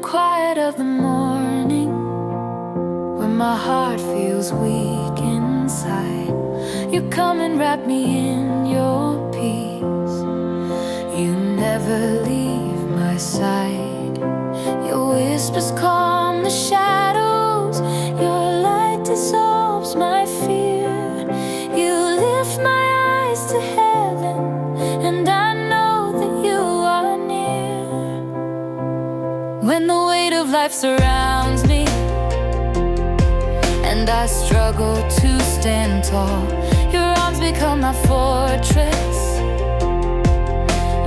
quiet of the morning, when my heart feels weak inside, you come and wrap me in your peace. You never leave my side. Your whispers calm the shadows. Your light dissolves my fear. You lift my eyes to heaven, and I know that you are near. When the weight of life surrounds me and I struggle to stand tall, your arms become my fortress.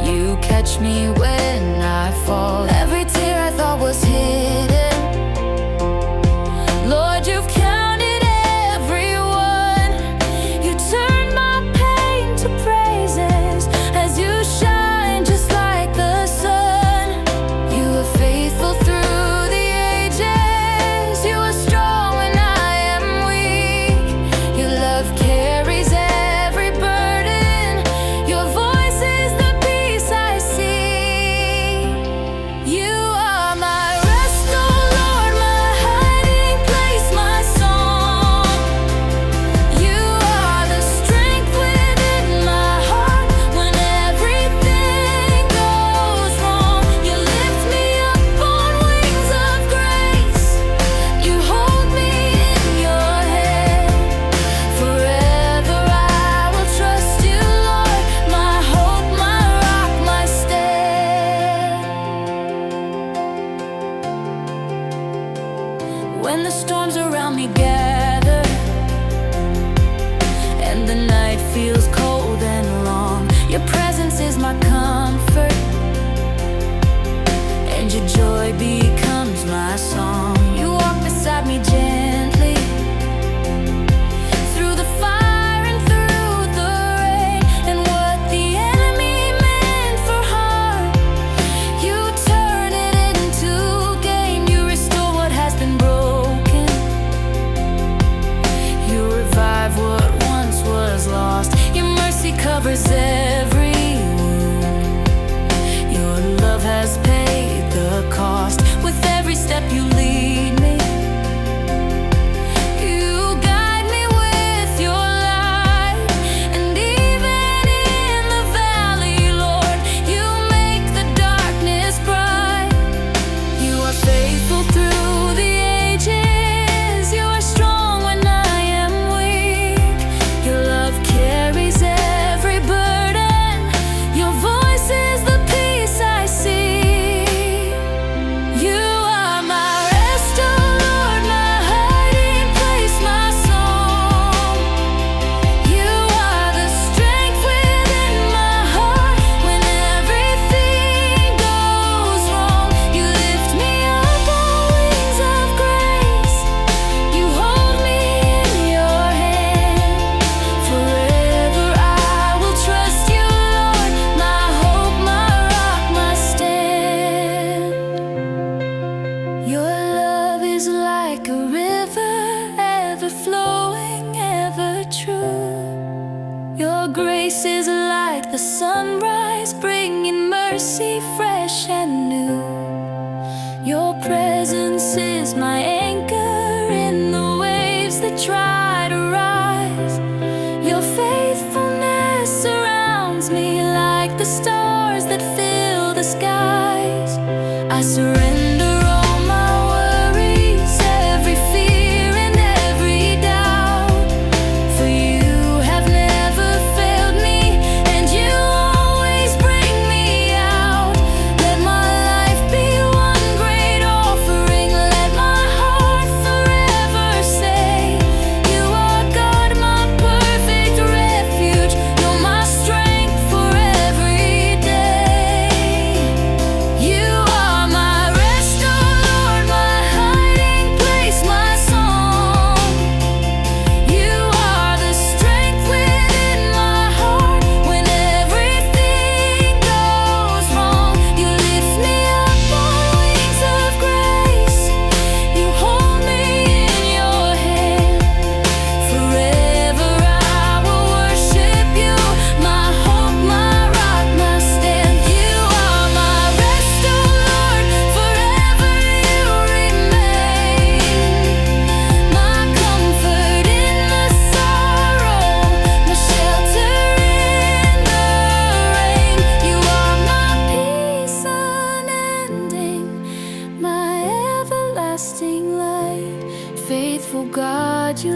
You catch me when I fall. Every tear I thought was hidden, Lord, you've counted every one. You turn my pain to praises as you shine just like the sun. You are faithful through the ages. You are strong when I am weak. Your love carries every burden. Your voice is the peace I see. You are my rest, oh Lord, my hiding place, my song. You are the strength within my heart when everything goes wrong. You lift me up on wings of grace. You hold me in your hand. Forever I will trust you, Lord, my hope, my rock, my stand. When the storms around me gather and the night feels cold and long, your presence is my comfort, and your joy becomes my song. You walk beside me gently through the fire and through the rain, and what the enemy meant for harm, you turn it into gain. You restore what has been broken. You revive what once was lost. Your mercy covers every wound. Your love has paid the cost. With every step you lead me. You guide me with your light. And even in the valley, Lord, you make the darkness bright. You are faithful through the ages. You are strong when I am weak. Your love carries every burden. Your voice is the peace I see. You are my rest, oh Lord, my hiding place, my song. You are the strength within my heart when everything goes wrong. You lift me up on wings of grace. You hold me in your hand. Forever I will trust you, Lord, my hope, my rock, my stand. Your love is like a river, ever flowing, ever true. Your grace is like the sunrise, bringing mercy fresh and new. Your presence is my anchor in the waves that try to rise. Your faithfulness surrounds me like the stars that fill the skies. I surrender all my worries, every fear and every doubt. For you have never failed me, and you always bring me out. Let my life be one great offering. Let my heart forever say, you are God, my perfect refuge. You're my strength for every day. You are my rest,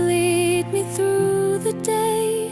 lead me through the day.